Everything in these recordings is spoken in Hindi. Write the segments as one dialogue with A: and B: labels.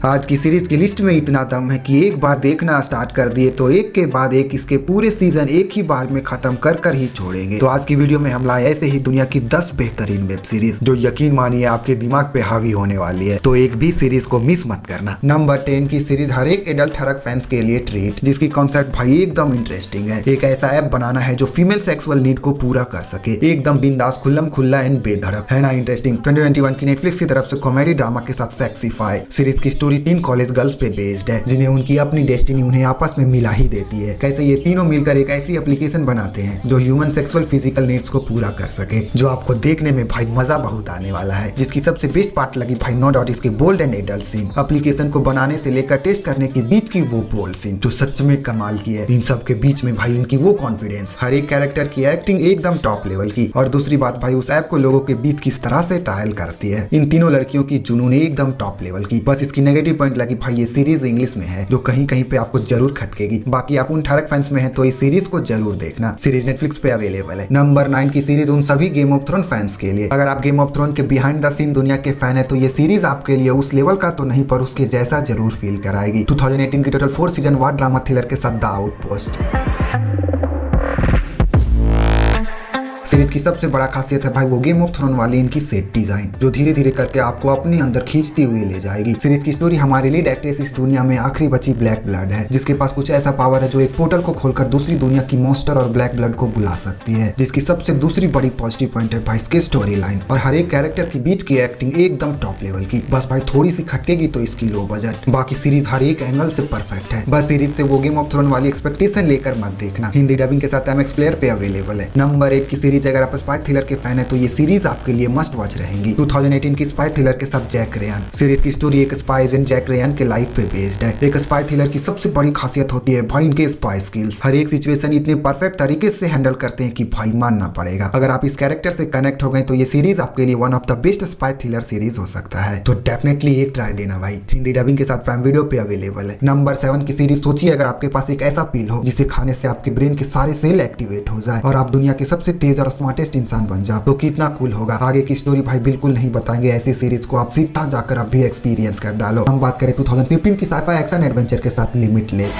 A: आज की सीरीज की लिस्ट में इतना दम है कि एक बार देखना स्टार्ट कर दिए तो एक के बाद एक इसके पूरे सीजन एक ही बार में खत्म कर ही छोड़ेंगे। तो आज की वीडियो में हम लाए ऐसे ही दुनिया की 10 बेहतरीन वेब सीरीज जो यकीन मानिए आपके दिमाग पे हावी होने वाली है, तो एक भी सीरीज को मिस मत करना। नंबर 10 की सीरीज हर एक एडल्ट हरक फैंस के लिए ट्रीट, जिसकी कॉन्सेप्ट भाई एकदम इंटरेस्टिंग है। एक ऐसा ऐप बनाना है जो फीमेल सेक्सुअल नीड को पूरा कर सके, एकदम बिंदास, खुल्लम खुल्ला एंड बेधड़क, है ना इंटरेस्टिंग। 2021 की नेटफ्लिक्स की तरफ से कॉमेडी ड्रामा के साथ सेक्सीफाई। सीरीज की स्टोरी 3 कॉलेज गर्ल्स पे बेस्ड है जिन्हें उनकी अपनी डेस्टिनी उन्हें आपस में मिला ही देती है। कैसे ये तीनों मिलकर एक ऐसी एप्लीकेशन बनाते हैं जो ह्यूमन सेक्सुअल फिजिकल नीड्स को पूरा कर सके, जो आपको देखने में भाई मजा बहुत आने वाला है। जिसकी सबसे बेस्ट पार्ट लगी भाई नो डाउट इसके bold and adult scene. Application को बनाने से लेकर टेस्ट करने के बीच की वो बोल्ड सीन जो सच में कमाल की है। इन सब के बीच में भाई इनकी वो कॉन्फिडेंस, हर एक कैरेक्टर की एक्टिंग एकदम टॉप लेवल की। और दूसरी बात भाई उस ऐप को लोगों के बीच किस तरह से ट्रायल करती है। इन तीनों लड़कियों की जुनून एकदम टॉप लेवल की। बस इसकी नेगेटिव पॉइंट लगी भाई ये सीरीज इंग्लिश में है जो कहीं कहीं पे आपको जरूर खटकेगी। बाकी आप उन ठरक फैंस में हैं तो इस सीरीज को जरूर देखना। सीरीज नेटफ्लिक्स पे अवेलेबल है। नंबर 9 की सीरीज उन सभी गेम ऑफ थ्रोन फैंस के लिए। अगर आप गेम ऑफ थ्रोन के बिहाइंड द सीन दुनिया के फैन है तो ये सीरीज आपके लिए उस लेवल का तो नहीं पर उसके जैसा जरूर फील कराएगी। 2018 की टोटल 4 सीजन वार ड्रामा थ्रिलर के साथ द आउटपोस्ट। सीरीज की सबसे बड़ा खासियत है भाई वो गेम ऑफ थ्रोन वाली इनकी सेट डिजाइन, जो धीरे धीरे करके आपको अपने अंदर खींचती हुई ले जाएगी। सीरीज की स्टोरी हमारी लीड एक्ट्रेस इस दुनिया में आखिरी बची ब्लैक ब्लड है, जिसके पास कुछ ऐसा पावर है जो एक पोर्टल को खोलकर दूसरी दुनिया की मॉन्स्टर और ब्लैक ब्लड को बुला सकती है। जिसकी सबसे दूसरी बड़ी पॉजिटिव पॉइंट है भाई इसके स्टोरी लाइन और हर एक कैरेक्टर के बीच की एक्टिंग एकदम टॉप लेवल की। बस भाई थोड़ी सी खटकेगी तो इसकी लो बजट, बाकी सीरीज हर एक एंगल से परफेक्ट है। बस सीरीज से वो गेम ऑफ थ्रोन वाली एक्सपेक्टेशन लेकर मत देखना। हिंदी डबिंग के साथ MX प्लेयर पे अवेलेबल है। नंबर 8 की सीरीज अगर आप स्पाई थ्रिलर के फैन है तो ये सीरीज आपके लिए मस्ट वॉच रहेंगी। 2018 की स्पाई थ्रिलर के साथ जैक रेयान। सीरीज की स्टोरी एक स्पाई एजेंट जैक रेयान के लाइफ पे बेस्ड है। एक स्पाई थ्रिलर की सबसे बड़ी खासियत होती है भाई इनके स्पाई स्किल्स। हर एक सिचुएशन इतने परफेक्ट तरीके से हैंडल करते हैं कि भाई मानना पड़ेगा। अगर आप इस कैरेक्टर से कनेक्ट हो गए तो ये सीरीज आपके लिए one of the best spy thriller series हो सकता है। तो डेफिनेटली एक ट्राई देना भाई। हिंदी डबिंग के साथ प्राइम वीडियो पे अवेलेबल है। नंबर 7 की सीरीज सोचिए अगर आपके पास एक ऐसा पील हो जिसे खाने से आपके ब्रेन के सारे सेल एक्टिवेट हो जाए और आप दुनिया के सबसे तेज और स्मार्टेस्ट इंसान बन जाओ, तो कितना कूल होगा। आगे की स्टोरी भाई बिल्कुल नहीं बताएंगे, ऐसी सीरीज को आप सीधा जाकर अब भी एक्सपीरियंस कर डालो। हम बात करें 2015 की साइफाई एक्शन एडवेंचर के साथ लिमिटलेस।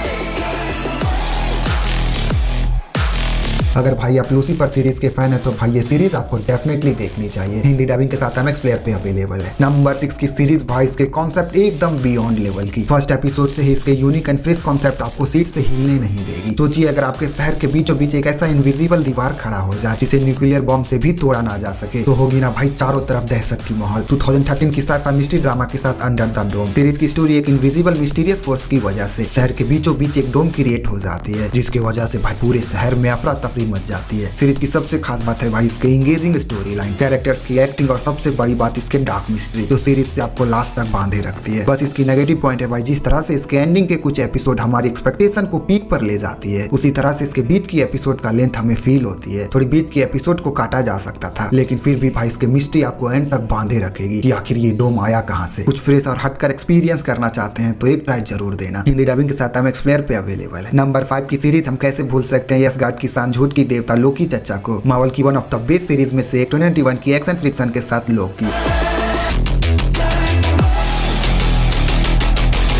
A: अगर भाई आप लूसीफर सीरीज के फैन है तो भाई ये सीरीज आपको डेफिनेटली देखनी चाहिए। हिंदी डबिंग के साथ MX प्लेयर पे अवेलेबल है। नंबर 6 की सीरीज भाई इसके कॉन्सेप्ट एकदम बियॉन्ड लेवल की। फर्स्ट एपिसोड से ही इसके यूनिक एंड फ्रेश कॉन्सेप्ट आपको सीट से हिलने नहीं देगी। सोचिए अगर आपके शहर के बीचों बीच एक ऐसा इनविजिबल दीवार खड़ा हो जाए जिसे न्यूक्लियर बॉम्ब से भी तोड़ा ना जा सके, तो होगी ना भाई चारों तरफ दहशत की माहौल। 2013 की साइफाई मिस्ट्री ड्रामा के साथ अंडर द डोम। सीरीज की स्टोरी एक इनविजिबल मिस्टीरियस फोर्स की वजह से शहर के बीचों बीच एक डोम क्रिएट हो जाती है, जिसकी वजह से भाई पूरे शहर में अफरा तफरी मच जाती है। सीरीज की सबसे खास बात है भाई इसके इंगेजिंग स्टोरी लाइन, कैरेक्टर्स की एक्टिंग और सबसे बड़ी बात इसके डार्क मिस्ट्री जो सीरीज से आपको लास्ट तक बांधे रखती है। बस इसकी नेगेटिव पॉइंट है भाई जिस तरह से इसके एंडिंग के कुछ एपिसोड हमारी एक्सपेक्टेशन को पीक पर ले जाती है, उसी तरह से इसके बीच की एपिसोड का लेंथ हमें फील होती है। थोड़ी बीच की एपिसोड को काटा जा सकता था, लेकिन फिर भी भाई इसके मिस्ट्री आपको एंड तक बांधे रखेगी कि आखिर ये डोम आया कहां से। कुछ फ्रेश और हटकर एक्सपीरियंस करना चाहते हैं तो एक ट्राई जरूर देना। हिंदी डबिंग के साथ MX प्लेयर पे अवेलेबल है। नंबर 5 की सीरीज हम कैसे भूल सकते हैं यसगार्ड की शान झूठ की देवता लोकी चचा को। मार्वल की one of the best series में से एक 2021 की एक्शन फ्रिक्शन के साथ लोकी।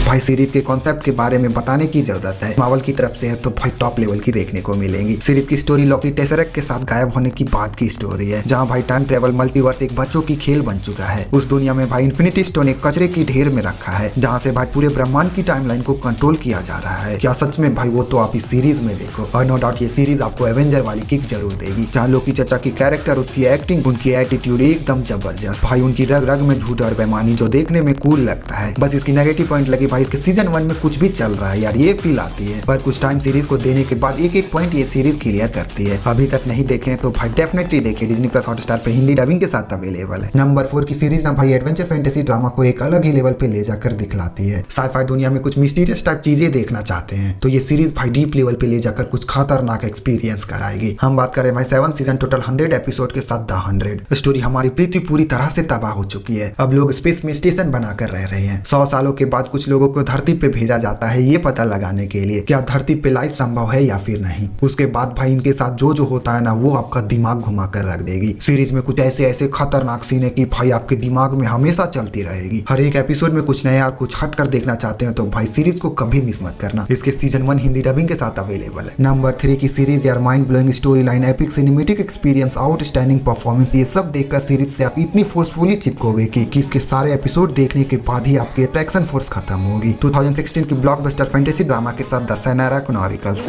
A: भाई सीरीज के कॉन्सेप्ट के बारे में बताने की जरूरत है, मार्वल की तरफ से है तो भाई टॉप लेवल की देखने को मिलेंगी। सीरीज की स्टोरी लॉकी टेसरेक्ट के साथ गायब होने की बात की स्टोरी है, जहां भाई टाइम ट्रेवल मल्टीवर्स एक बच्चों की खेल बन चुका है। उस दुनिया में भाई इन्फिनिटी स्टोन एक कचरे की ढेर में रखा है, जहां से भाई पूरे ब्रह्मांड की टाइमलाइन को कंट्रोल किया जा रहा है। क्या सच में भाई? वो तो आप इस सीरीज में देखो। और नो डाउट ये सीरीज आपको एवेंजर वाली किक जरूर देगी, जहाँ लोकी चचा की कैरेक्टर, उसकी एक्टिंग, उनकी एटीट्यूड एकदम जबरदस्त भाई। उनकी रग रग में झूठ और बेईमानी जो देखने में कूल लगता है। बस इसकी नेगेटिव पॉइंट लगी भाई इसके सीजन 1 में कुछ भी चल रहा है यार, ये फील आती है। पर कुछ टाइम सीरीज को देने के बाद एक एक पॉइंट ये सीरीज क्लियर करती है। अभी तक नहीं देखे तो भाई डेफिनेटली देखिए, डिज्नी प्लस हॉटस्टार पे हिंदी डबिंग के साथ अवेलेबल है। नंबर 4 की सीरीज ना भाई एडवेंचर फैंटेसी ड्रामा को एक अलग ही लेवल पे ले जाकर दिखलाती है। साइफाई दुनिया में कुछ मिस्टीरियस टाइप चीजें देखना चाहते हैं तो ये सीरीज भाई डीप लेवल पे ले जाकर कुछ खतरनाक एक्सपीरियंस कराएगी। हम बात करें भाई 7 सीजन टोटल 100 एपिसोड के साथ द 100। स्टोरी हमारी पृथ्वी पूरी तरह से तबाह हो चुकी है। अब लोग स्पेस में स्टेशन बनाकर रह रहे हैं। 100 सालों के बाद कुछ लोगों लोगों को धरती पे भेजा जाता है ये पता लगाने के लिए क्या धरती पे लाइफ संभव है या फिर नहीं। उसके बाद भाई इनके साथ जो होता है ना वो आपका दिमाग घुमा कर रख देगी। सीरीज में कुछ ऐसे ऐसे खतरनाक सीन है कि भाई आपके दिमाग में हमेशा चलती रहेगी। हर एक एपिसोड में कुछ नया और कुछ हट कर देखना चाहते हैं तो भाई सीरीज को कभी मिस मत करना। इसके सीजन 1 हिंदी डबिंग के साथ अवेलेबल है। नंबर 3 की सीरीज यार mind blowing story line, epic cinematic experience, outstanding performance, ये सब देखकर सीरीज से आप इतनी फोर्सफुली चिपकोगे कि इसके सारे एपिसोड देखने के बाद ही आपकी अट्रैक्शन फोर्स खत्म होगी। 2016 की ब्लॉकबस्टर फैंटेसी ड्रामा के साथ द सायनारा क्रॉनिकल्स।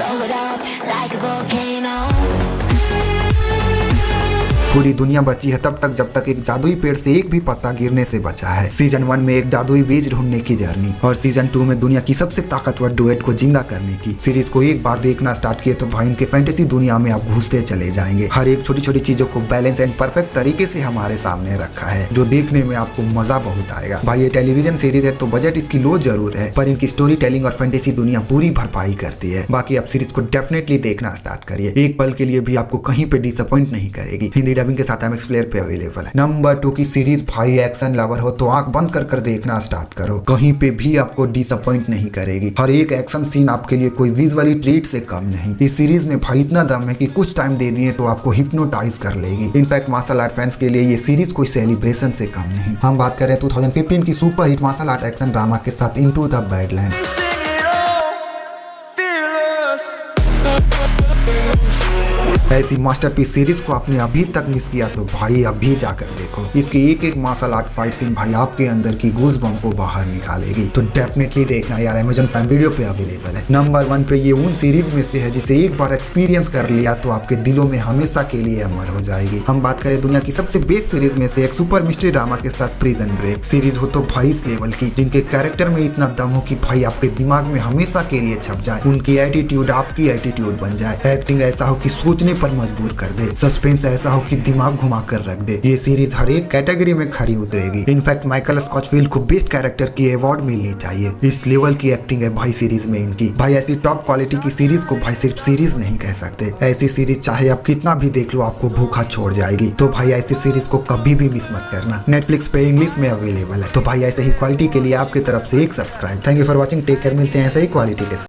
A: पूरी दुनिया बची है तब तक जब तक एक जादुई पेड़ से एक भी पत्ता गिरने से बचा है। सीजन 1 में एक जादुई बीज ढूंढने की जर्नी और सीजन 2 में दुनिया की सबसे ताकतवर डुएट को जिंदा करने की। सीरीज को एक बार देखना स्टार्ट किए तो भाई इनके फैंटेसी दुनिया में आप घुसते चले जाएंगे। हर एक छोटी छोटी चीजों को बैलेंस एंड परफेक्ट तरीके से हमारे सामने रखा है जो देखने में आपको मजा बहुत आएगा। भाई ये टेलीविजन सीरीज है तो बजट इसकी लो जरूर है पर इनकी स्टोरी टेलिंग और फैंटेसी दुनिया पूरी भरपाई करती है। बाकी आप सीरीज को डेफिनेटली देखना स्टार्ट करिए, एक पल के लिए भी आपको कहीं पे डिसअपॉइंट नहीं करेगी। हिंदी डबिंग के साथ एमएक्स प्लेयर पे अवेलेबल है। नंबर 2 की सीरीज भाई एक्शन लवर हो तो आंख बंद कर देखना स्टार्ट करो, कहीं पे भी आपको डिसअपॉइंट नहीं करेगी। हर एक एक्शन सीन आपके लिए कोई विजुअली ट्रीट से कम नहीं। इस सीरीज में भाई इतना दम है कि कुछ टाइम दे दिए तो आपको हिप्नोटाइज कर लेगी। इनफैक्ट मार्शल आर्ट फैंस के लिए ये सीरीज कोई सेलिब्रेशन से कम नहीं। हम बात कर रहे हैं 2015 की super hit martial art action drama के साथ इनटू द बैडलैंड। ऐसी मास्टरपीस सीरीज को आपने अभी तक मिस किया तो भाई अभी जाकर देखो। इसकी एक एक मार्शल आर्ट फाइट सीन भाई आपके अंदर की गूज बम को बाहर निकालेगी तो डेफिनेटली देखना यार, अमेज़न प्राइम वीडियो पे अवेलेबल है। नंबर 1 पे ये उन सीरीज में से है जिसे एक बार एक्सपीरियंस कर लिया तो आपके दिलों में हमेशा के लिए अमर हो जाएगी। हम बात करें दुनिया की सबसे बेस्ट सीरीज में से एक सुपर मिस्ट्री ड्रामा के साथ प्रिजन ब्रेक। सीरीज हो तो भाई इस लेवल की जिनके कैरेक्टर में इतना दम हो कि भाई आपके दिमाग में हमेशा के लिए छप जाए, उनकी एटीट्यूड आपकी एटीट्यूड बन जाए, एक्टिंग ऐसा हो कि सोचने पर मजबूर कर दे, सस्पेंस ऐसा हो कि दिमाग घुमा कर रख दे। ये सीरीज हर एक कैटेगरी में खरी उतरेगी। इनफैक्ट माइकल स्कॉचफील्ड को बेस्ट कैरेक्टर की अवार्ड मिलनी चाहिए, इस लेवल की एक्टिंग है भाई सीरीज में इनकी। भाई ऐसी टॉप क्वालिटी की सीरीज को भाई सिर्फ सीरीज नहीं कह सकते, ऐसी सीरीज चाहे आप कितना भी देख लो आपको भूखा छोड़ जाएगी। तो भाई ऐसी सीरीज को कभी भी मिस मत करना। नेटफ्लिक्स पे इंग्लिश में अवेलेबल है। तो भाई ऐसे ही क्वालिटी के लिए आपकी तरफ से एक subscribe. Thank you for watching, take care, मिलते हैं ऐसे ही क्वालिटी के साथ।